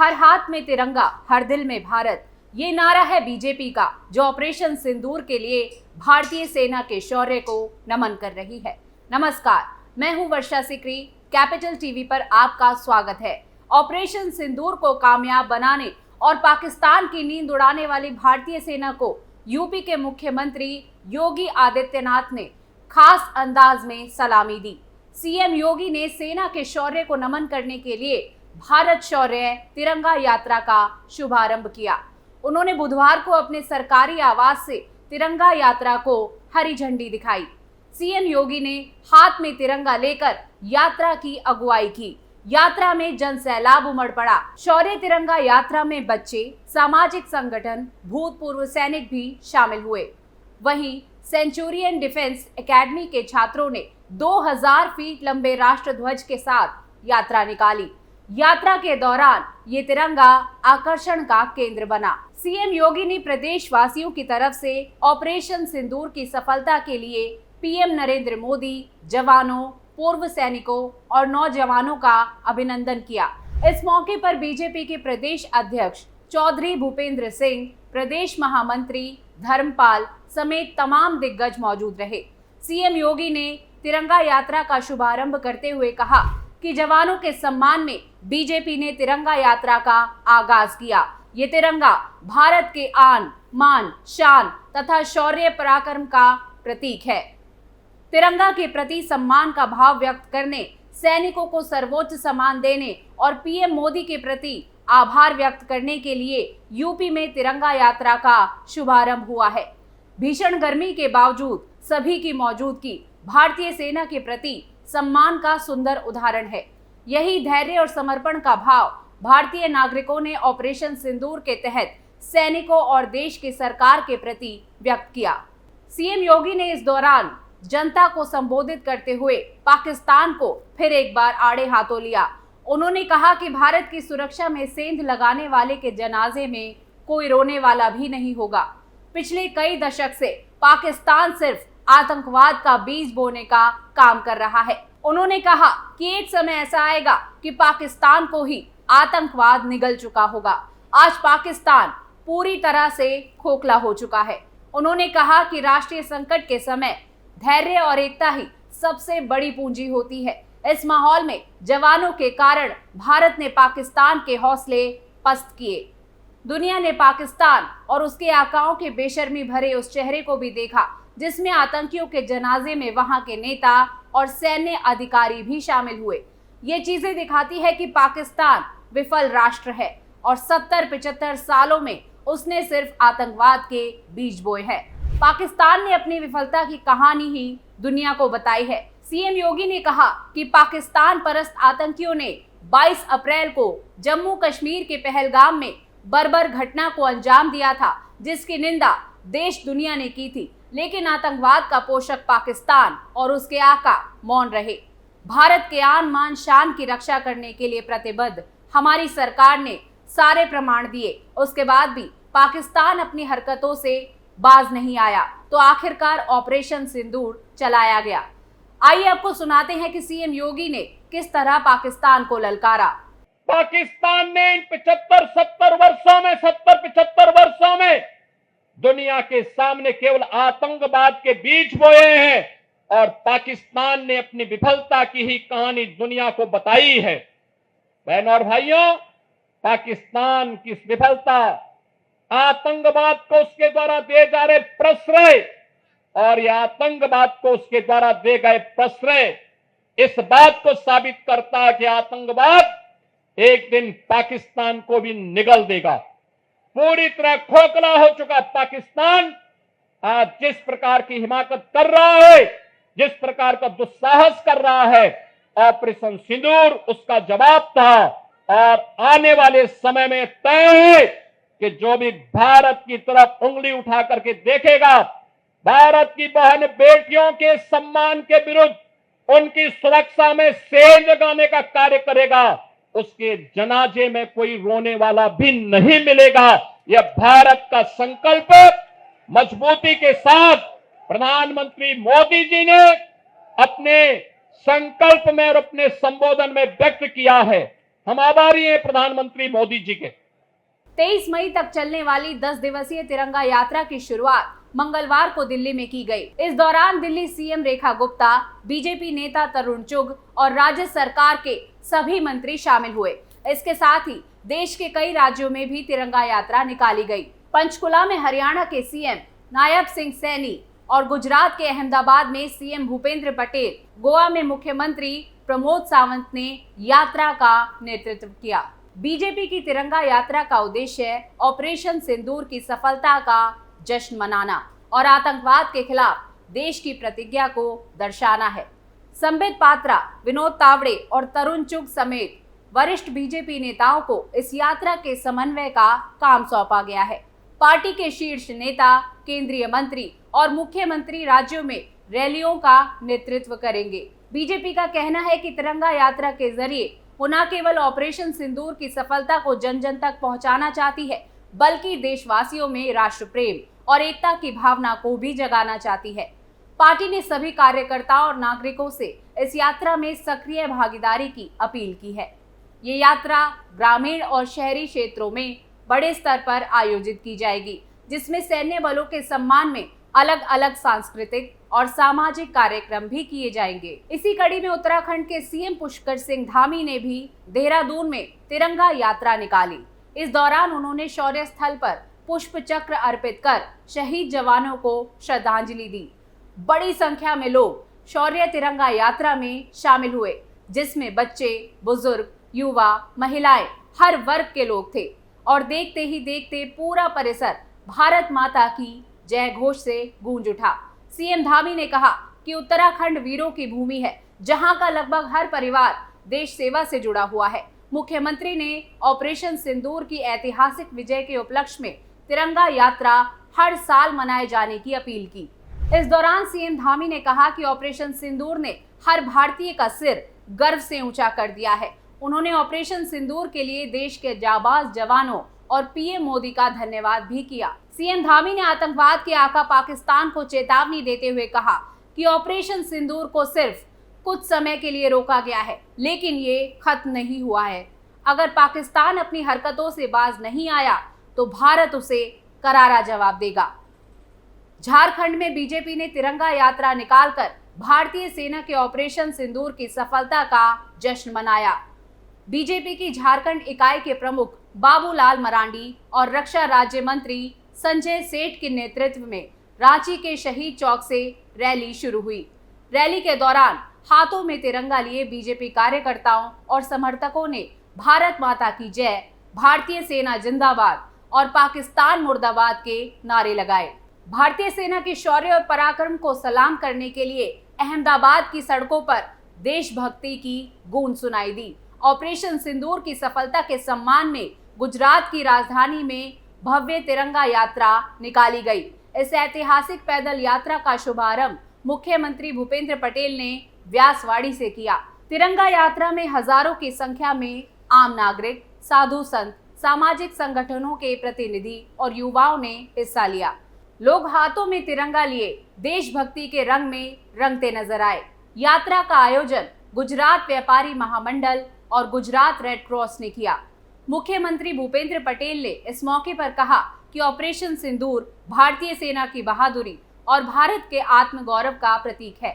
हर हाथ में तिरंगा, हर दिल में भारत, ये नारा है बीजेपी का, जो ऑपरेशन सिंदूर के लिए भारतीय सेना के शौर्य को नमन कर रही है। नमस्कार, मैं हूं वर्षा सिकरी। कैपिटल टीवी पर आपका स्वागत है। ऑपरेशन सिंदूर को कामयाब बनाने और पाकिस्तान की नींद उड़ाने वाली भारतीय सेना को यूपी के मुख्यमंत्री योगी आदित्यनाथ ने खास अंदाज में सलामी दी। सीएम योगी ने सेना के शौर्य को नमन करने के लिए भारत शौर्य तिरंगा यात्रा का शुभारंभ किया। उन्होंने बुधवार को अपने सरकारी आवास से तिरंगा यात्रा को हरी झंडी दिखाई। सीएम योगी ने हाथ में तिरंगा लेकर यात्रा की अगुवाई की। यात्रा में जन सैलाब उमड़ पड़ा। शौर्य तिरंगा यात्रा में बच्चे, सामाजिक संगठन, भूतपूर्व सैनिक भी शामिल हुए। वहीं सेंचुरियन डिफेंस एकेडमी के छात्रों ने 2000 फीट लंबे राष्ट्रध्वज के साथ यात्रा निकाली। यात्रा के दौरान ये तिरंगा आकर्षण का केंद्र बना। सीएम योगी ने प्रदेशवासियों की तरफ से ऑपरेशन सिंदूर की सफलता के लिए पीएम नरेंद्र मोदी, जवानों, पूर्व सैनिकों और नौजवानों का अभिनंदन किया। इस मौके पर बीजेपी के प्रदेश अध्यक्ष चौधरी भूपेंद्र सिंह, प्रदेश महामंत्री धर्मपाल समेत तमाम दिग्गज मौजूद रहे। सीएम योगी ने तिरंगा यात्रा का शुभारंभ करते हुए कहा कि जवानों के सम्मान में बीजेपी ने तिरंगा यात्रा का आगाज किया। ये तिरंगा भारत के आन, मान, शान तथा शौर्य पराक्रम का प्रतीक है। तिरंगा के प्रति सम्मान का भाव व्यक्त करने, सैनिकों को सर्वोच्च सम्मान देने और पीएम मोदी के प्रति आभार व्यक्त करने के लिए यूपी में तिरंगा यात्रा का शुभारंभ हुआ है। भीषण गर्मी के बावजूद सभी की मौजूदगी भारतीय सेना के प्रति सम्मान का सुंदर उदाहरण है। यही धैर्य और समर्पण का भाव भारतीय नागरिकों ने ऑपरेशन सिंदूर के तहत सैनिकों और देश की सरकार के प्रति व्यक्त किया। सीएम योगी ने इस दौरान जनता को संबोधित करते हुए पाकिस्तान को फिर एक बार आड़े हाथों लिया। उन्होंने कहा कि भारत की सुरक्षा में सेंध लगाने वाले के जनाजे में कोई रोने वाला भी नहीं होगा। पिछले कई दशक से पाकिस्तान सिर्फ आतंकवाद का बीज बोने का काम कर रहा है। उन्होंने कहा कि एक समय ऐसा आएगा कि पाकिस्तान को ही आतंकवाद निगल चुका होगा। आज पाकिस्तान पूरी तरह से खोखला हो चुका है। उन्होंने कहा कि राष्ट्रीय संकट के समय धैर्य और एकता ही सबसे बड़ी पूंजी होती है। इस माहौल में जवानों के कारण भारत ने पाकिस्तान के हौसले पस्त किए। दुनिया ने पाकिस्तान और उसके आकाओं के बेशर्मी भरे उस चेहरे को भी देखा जिसमें आतंकियों के जनाजे में वहां के नेता और सैन्य अधिकारी भी शामिल हुए। ये चीजें दिखाती है कि पाकिस्तान विफल राष्ट्र है और 70-75 सालों में उसने सिर्फ आतंकवाद के बीज बोए हैं। पाकिस्तान ने अपनी विफलता की कहानी ही दुनिया को बताई है। सीएम योगी ने कहा कि पाकिस्तान परस्त आतंकियों ने 22 अप्रैल को जम्मू कश्मीर के पहलगाम में बर्बर घटना को अंजाम दिया था, जिसकी निंदा देश दुनिया ने की थी। लेकिन आतंकवाद का पोषक पाकिस्तान और उसके आका मौन रहे। भारत के आन, मान, शान की रक्षा करने के लिए प्रतिबद्ध हमारी सरकार ने सारे प्रमाण दिए। उसके बाद भी पाकिस्तान अपनी हरकतों से बाज नहीं आया, तो आखिरकार ऑपरेशन सिंदूर चलाया गया। आइए आपको सुनाते हैं कि सीएम योगी ने किस तरह पाकिस्तान को ललकारा। पाकिस्तान ने इन 75 वर्षों में दुनिया के सामने केवल आतंकवाद के बीज बोए हैं और पाकिस्तान ने अपनी विफलता की ही कहानी दुनिया को बताई है। बहनों और भाइयों, पाकिस्तान की विफलता, आतंकवाद को उसके द्वारा दिए जा रहे प्रश्रय और यह आतंकवाद को उसके द्वारा दिए गए प्रश्रय इस बात को साबित करता है कि आतंकवाद एक दिन पाकिस्तान को भी निगल देगा। पूरी तरह खोखला हो चुका पाकिस्तान आज जिस प्रकार की हिमाकत कर रहा है, जिस प्रकार का दुस्साहस कर रहा है, ऑपरेशन सिंदूर उसका जवाब था। और आने वाले समय में तय है कि जो भी भारत की तरफ उंगली उठा करके देखेगा, भारत की बहन बेटियों के सम्मान के विरुद्ध उनकी सुरक्षा में सेंध लगाने का कार्य करेगा, उसके जनाजे में कोई रोने वाला भी नहीं मिलेगा। यह भारत का संकल्प मजबूती के साथ प्रधानमंत्री मोदी जी ने अपने संकल्प में और अपने संबोधन में व्यक्त किया है। हम आभारी हैं प्रधानमंत्री मोदी जी के। 23 मई तक चलने वाली 10 दिवसीय तिरंगा यात्रा की शुरुआत मंगलवार को दिल्ली में की गई। इस दौरान दिल्ली सीएम रेखा गुप्ता, बीजेपी नेता तरुण चुग और राज्य सरकार के सभी मंत्री शामिल हुए। इसके साथ ही देश के कई राज्यों में भी तिरंगा यात्रा निकाली गई। पंचकुला में हरियाणा के सीएम नायब सिंह सैनी और गुजरात के अहमदाबाद में सीएम भूपेंद्र पटेल, गोवा में मुख्यमंत्री प्रमोद सावंत ने यात्रा का नेतृत्व किया। बीजेपी की तिरंगा यात्रा का उद्देश्य ऑपरेशन सिंदूर की सफलता का जश्न मनाना और आतंकवाद के खिलाफ देश की प्रतिज्ञा को दर्शाना है। संबित पात्रा, विनोद तावड़े और तरुण चुग समेत वरिष्ठ बीजेपी नेताओं को इस यात्रा के समन्वय का काम सौंपा गया है। पार्टी के शीर्ष नेता, केंद्रीय मंत्री और मुख्यमंत्री राज्यों में रैलियों का नेतृत्व करेंगे। बीजेपी का कहना है कि तिरंगा यात्रा के जरिए वो न केवल ऑपरेशन सिंदूर की सफलता को जन जन तक पहुंचाना चाहती है, बल्कि देशवासियों में राष्ट्र प्रेम और एकता की भावना को भी जगाना चाहती है। पार्टी ने सभी कार्यकर्ताओं और नागरिकों से इस यात्रा में सक्रिय भागीदारी की अपील की है। ये यात्रा ग्रामीण और शहरी क्षेत्रों में बड़े स्तर पर आयोजित की जाएगी, जिसमें सैन्य बलों के सम्मान में अलग अलग सांस्कृतिक और सामाजिक कार्यक्रम भी किए जाएंगे। इसी कड़ी में उत्तराखंड के सीएम पुष्कर सिंह धामी ने भी देहरादून में तिरंगा यात्रा निकाली। इस दौरान उन्होंने शौर्य स्थल पर पुष्प चक्र अर्पित कर शहीद जवानों को श्रद्धांजलि दी। बड़ी संख्या में लोग शौर्य तिरंगा यात्रा में शामिल हुए, जिसमें बच्चे, बुजुर्ग, युवा, महिलाएं, हर वर्ग के लोग थे और देखते ही देखते पूरा परिसर भारत माता की जय घोष से गूंज उठा। सीएम धामी ने कहा कि उत्तराखंड वीरों की भूमि है, जहां का लगभग हर परिवार देश सेवा से जुड़ा हुआ है। मुख्यमंत्री ने ऑपरेशन सिंदूर की ऐतिहासिक विजय के उपलक्ष्य में तिरंगा यात्रा हर साल मनाए जाने की अपील की। इस दौरान सीएम धामी ने कहा कि ऑपरेशन सिंदूर ने हर भारतीय का सिर गर्व से ऊंचा कर दिया है। उन्होंने ऑपरेशन सिंदूर के लिए देश के जाबाज जवानों और पीएम मोदी का धन्यवाद भी किया। सीएम धामी ने आतंकवाद के आका पाकिस्तान को चेतावनी देते हुए कहा कि ऑपरेशन सिंदूर को सिर्फ कुछ समय के लिए रोका गया है, लेकिन ये खत्म नहीं हुआ है। अगर पाकिस्तान अपनी हरकतों से बाज नहीं आया तो भारत उसे करारा जवाब देगा। झारखंड में बीजेपी ने तिरंगा यात्रा निकालकर भारतीय सेना के ऑपरेशन सिंदूर की सफलता का जश्न मनाया। बीजेपी की झारखंड इकाई के प्रमुख बाबूलाल मरांडी और रक्षा राज्य मंत्री संजय सेठ के नेतृत्व में रांची के शहीद चौक से रैली शुरू हुई। रैली के दौरान हाथों में तिरंगा लिए बीजेपी कार्यकर्ताओं और समर्थकों ने भारत माता की जय, भारतीय सेना जिंदाबाद और पाकिस्तान मुर्दाबाद के नारे लगाए। भारतीय सेना के शौर्य और पराक्रम को सलाम करने के लिए अहमदाबाद की सड़कों पर देशभक्ति की गूंज सुनाई दी। ऑपरेशन सिंदूर की सफलता के सम्मान में गुजरात की राजधानी में भव्य तिरंगा यात्रा निकाली गई। इस ऐतिहासिक पैदल यात्रा का शुभारंभ मुख्यमंत्री भूपेंद्र पटेल ने व्यासवाड़ी से किया। तिरंगा यात्रा में हजारों की संख्या में आम नागरिक, साधु संत, सामाजिक संगठनों के प्रतिनिधि और युवाओं ने हिस्सा लिया। लोग हाथों में तिरंगा लिए देशभक्ति के रंग में रंगते नजर आए। यात्रा का आयोजन गुजरात व्यापारी महामंडल और गुजरात रेड क्रॉस ने किया। मुख्यमंत्री भूपेंद्र पटेल ने इस मौके पर कहा कि ऑपरेशन सिंदूर भारतीय सेना की बहादुरी और भारत के आत्मगौरव का प्रतीक है।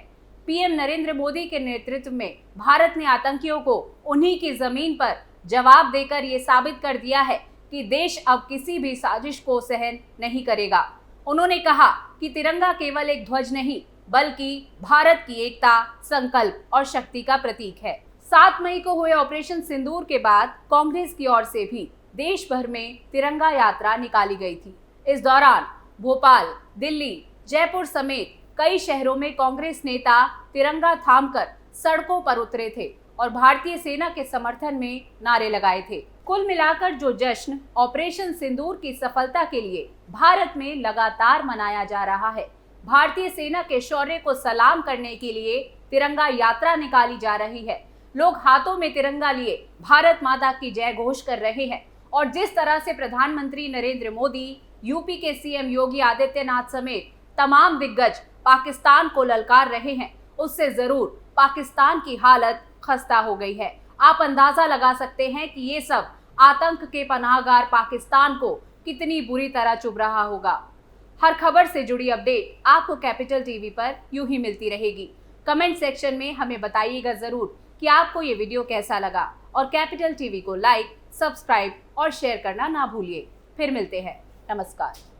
पीएम नरेंद्र मोदी के नेतृत्व में भारत ने आतंकियों को उन्हीं की जमीन पर जवाब देकर ये साबित कर दिया है कि देश अब किसी भी साजिश को सहन नहीं करेगा। उन्होंने कहा कि तिरंगा केवल एक ध्वज नहीं, बल्कि भारत की एकता, संकल्प और शक्ति का प्रतीक है। 7 मई को हुए ऑपरेशन सिंदूर के बाद कांग्रेस की ओर से भी देश भर में तिरंगा यात्रा निकाली गई थी। इस दौरान भोपाल, दिल्ली, जयपुर समेत कई शहरों में कांग्रेस नेता तिरंगा थामकर सड़कों पर उतरे थे और भारतीय सेना के समर्थन में नारे लगाए थे। कुल मिलाकर जो जश्न ऑपरेशन सिंदूर की सफलता के लिए भारत में लगातार मनाया जा रहा है, भारतीय सेना के शौर्य को सलाम करने के लिए तिरंगा यात्रा निकाली जा रही है। लोग हाथों में तिरंगा लिए भारत माता की जय घोष कर रहे हैं और जिस तरह से प्रधानमंत्री नरेंद्र मोदी, यूपी के सीएम योगी आदित्यनाथ समेत तमाम दिग्गज पाकिस्तान को ललकार रहे हैं, उससे जरूर पाकिस्तान की हालत खस्ता हो गई है। आप अंदाजा लगा सकते हैं कि ये सब आतंक के पनाहगार पाकिस्तान को कितनी बुरी तरह चुभ रहा होगा। हर खबर से जुड़ी अपडेट आपको कैपिटल टीवी पर यूं ही मिलती रहेगी। कमेंट सेक्शन में हमें बताइएगा जरूर कि आपको ये वीडियो कैसा लगा और कैपिटल टीवी को लाइक, सब्सक्राइब और शेयर करना ना भूलिए। फिर मिलते हैं। नमस्कार।